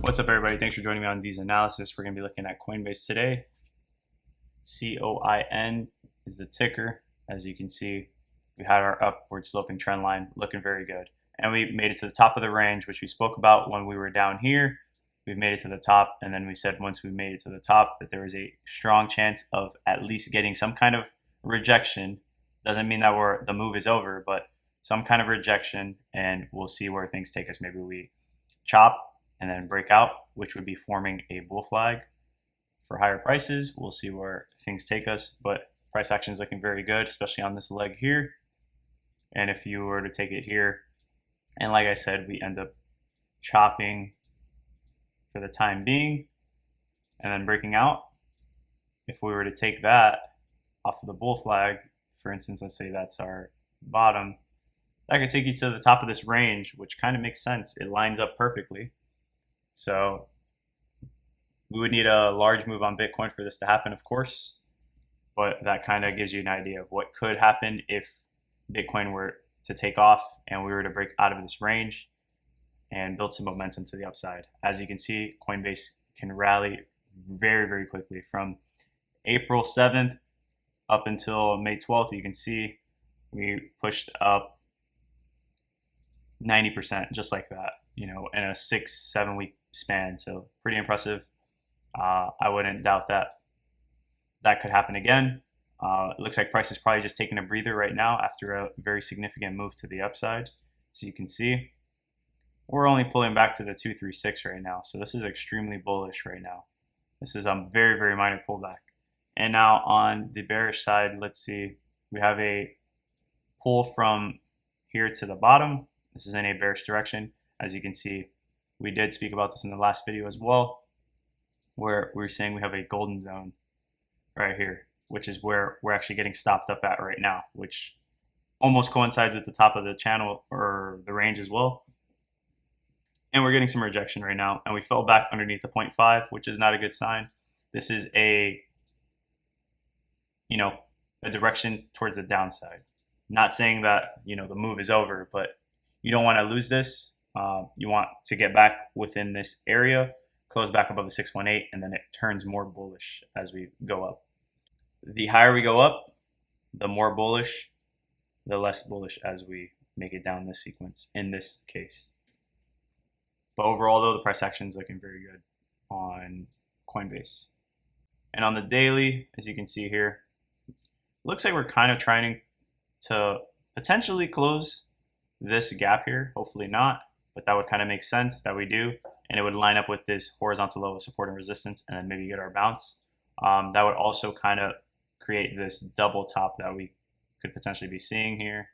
What's up, everybody? Thanks for joining me on these analysis. We're going to be looking at Coinbase today. COIN is the ticker. As you can see, we had our upward sloping trend line looking very good. And we made it to the top of the range, which we spoke about when we were down here. We've made it to the top, and then we said once we made it to the top that there was a strong chance of at least getting some kind of rejection. Doesn't mean that the move is over, but some kind of rejection, and we'll see where things take us. Maybe we chop and then break out, which would be forming a bull flag for higher prices. We'll see where things take us, but price action is looking very good, especially on this leg here. And if you were to take it here, and like I said, we end up chopping for the time being and then breaking out. If we were to take that off of the bull flag, for instance, let's say that's our bottom, that could take you to the top of this range, which kind of makes sense. It lines up perfectly. So we would need a large move on Bitcoin for this to happen, of course, but that kind of gives you an idea of what could happen if Bitcoin were to take off and we were to break out of this range and build some momentum to the upside. As you can see, Coinbase can rally very, very quickly from April 7th up until May 12th. You can see we pushed up 90% just like that, in a 6-7 week span. So pretty impressive. I wouldn't doubt that could happen again. It looks like price is probably just taking a breather right now after a very significant move to the upside. So you can see we're only pulling back to the 236 right now. So this is extremely bullish right now. This is a very, very minor pullback. And now on the bearish side, let's see, we have a pull from here to the bottom. This is in a bearish direction. As you can see, we did speak about this in the last video as well, where we're saying we have a golden zone right here, which is where we're actually getting stopped up at right now, which almost coincides with the top of the channel or the range as well. And we're getting some rejection right now, and we fell back underneath the 0.5, which is not a good sign. This is a direction towards the downside. Not saying that the move is over, but you don't want to lose this. You want to get back within this area, close back above the 618, and then it turns more bullish as we go up. The higher we go up, the more bullish, the less bullish as we make it down this sequence in this case. But overall, though, the price action is looking very good on Coinbase. And on the daily, as you can see here, looks like we're kind of trying to potentially close this gap here. Hopefully not, but that would kind of make sense that we do. And it would line up with this horizontal level of support and resistance, and then maybe get our bounce. That would also kind of create this double top that we could potentially be seeing here.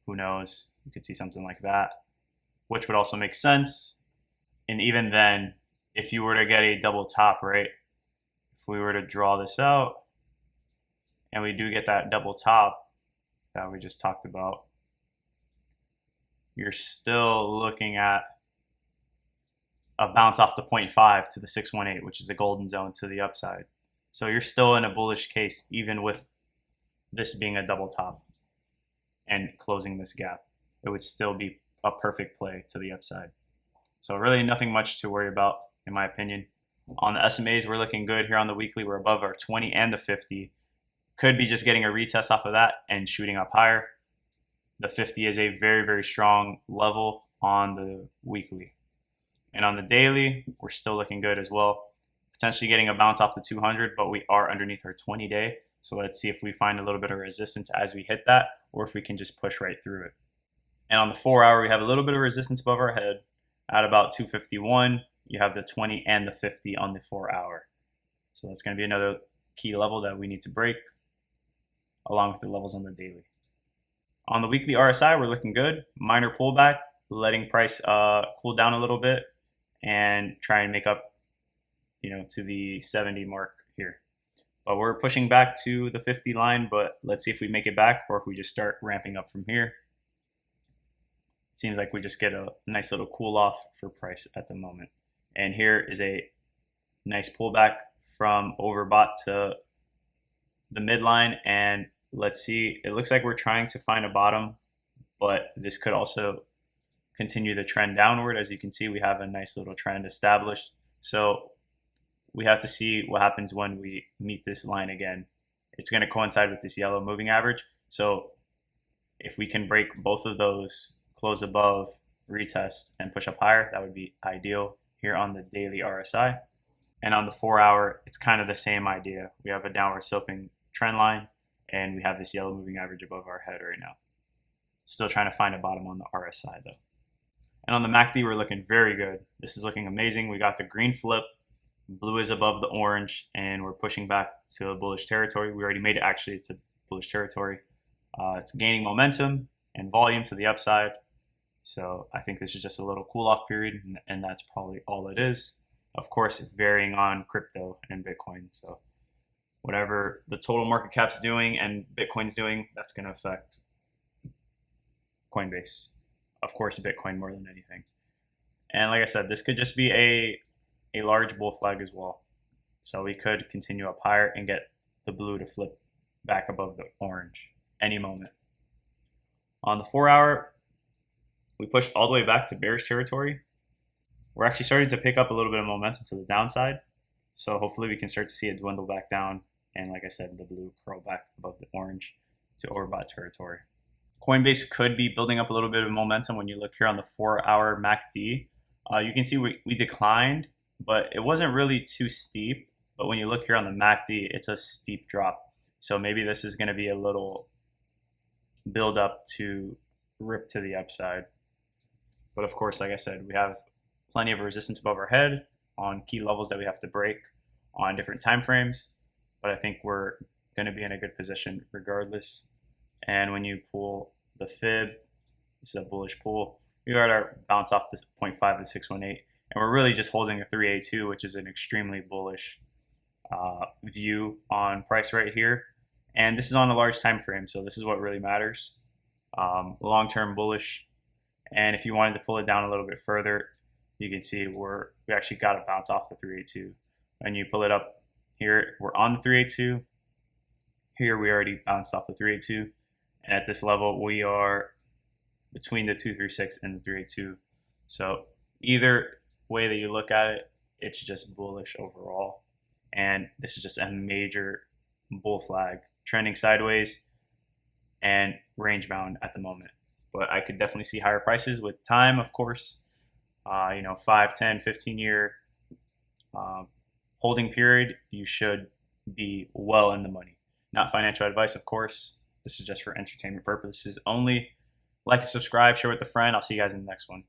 Who knows? You could see something like that, which would also make sense. And even then, if you were to get a double top, right? If we were to draw this out and we do get that double top that we just talked about, you're still looking at a bounce off the 0.5 to the 618, which is the golden zone to the upside. So you're still in a bullish case, even with this being a double top and closing this gap. It would still be a perfect play to the upside. So really nothing much to worry about, in my opinion. On the SMAs, we're looking good here on the weekly. We're above our 20 and the 50. Could be just getting a retest off of that and shooting up higher. The 50 is a very, very strong level on the weekly. And on the daily, we're still looking good as well. Potentially getting a bounce off the 200, but we are underneath our 20-day. So let's see if we find a little bit of resistance as we hit that, or if we can just push right through it. And on the 4-hour, we have a little bit of resistance above our head at about 251. You have the 20 and the 50 on the 4-hour. So that's going to be another key level that we need to break, along with the levels on the daily. On the weekly RSI, we're looking good. Minor pullback, letting price cool down a little bit and try and make up, to the 70 mark here. But we're pushing back to the 50 line, but let's see if we make it back or if we just start ramping up from here. It seems like we just get a nice little cool off for price at the moment. And here is a nice pullback from overbought to the midline, and let's see, it looks like we're trying to find a bottom, but this could also continue the trend downward. As you can see, we have a nice little trend established. So we have to see what happens when we meet this line again. It's going to coincide with this yellow moving average. So if we can break both of those, close above, retest, and push up higher, that would be ideal here on the daily RSI. And on the 4 hour, it's kind of the same idea. We have a downward sloping trend line, and we have this yellow moving average above our head right now. Still trying to find a bottom on the RSI though. And on the MACD, we're looking very good. This is looking amazing. We got the green flip, blue is above the orange, and we're pushing back to a bullish territory. We already made it actually to bullish territory. It's gaining momentum and volume to the upside. So I think this is just a little cool off period, and that's probably all it is. Of course, it's varying on crypto and Bitcoin. So whatever the total market cap's doing and Bitcoin's doing, that's going to affect Coinbase. Of course, Bitcoin more than anything. And like I said, this could just be a large bull flag as well. So we could continue up higher and get the blue to flip back above the orange any moment. On the 4 hour, we pushed all the way back to bearish territory. We're actually starting to pick up a little bit of momentum to the downside. So hopefully we can start to see it dwindle back down. And like I said, the blue curl back above the orange to overbought territory. Coinbase could be building up a little bit of momentum when you look here on the 4 hour MACD. You can see we declined, but it wasn't really too steep. But when you look here on the MACD, it's a steep drop. So maybe this is going to be a little build up to rip to the upside. But of course, like I said, we have plenty of resistance above our head on key levels that we have to break on different time frames. But I think we're going to be in a good position regardless. And when you pull the fib, this is a bullish pull. We got our bounce off the 0.5 to 618, and we're really just holding a 382, which is an extremely bullish view on price right here. And this is on a large time frame, so this is what really matters. Long-term bullish. And if you wanted to pull it down a little bit further, you can see we actually got a bounce off the 382. When you pull it up here, we're on the 382. Here we already bounced off the 382. And at this level, we are between the 236 and the 382. So either way that you look at it, it's just bullish overall. And this is just a major bull flag, trending sideways and range bound at the moment. But I could definitely see higher prices with time, of course. 5, 10, 15 year holding period, you should be well in the money. Not financial advice, of course. This is just for entertainment purposes only. Like, subscribe, share with a friend. I'll see you guys in the next one.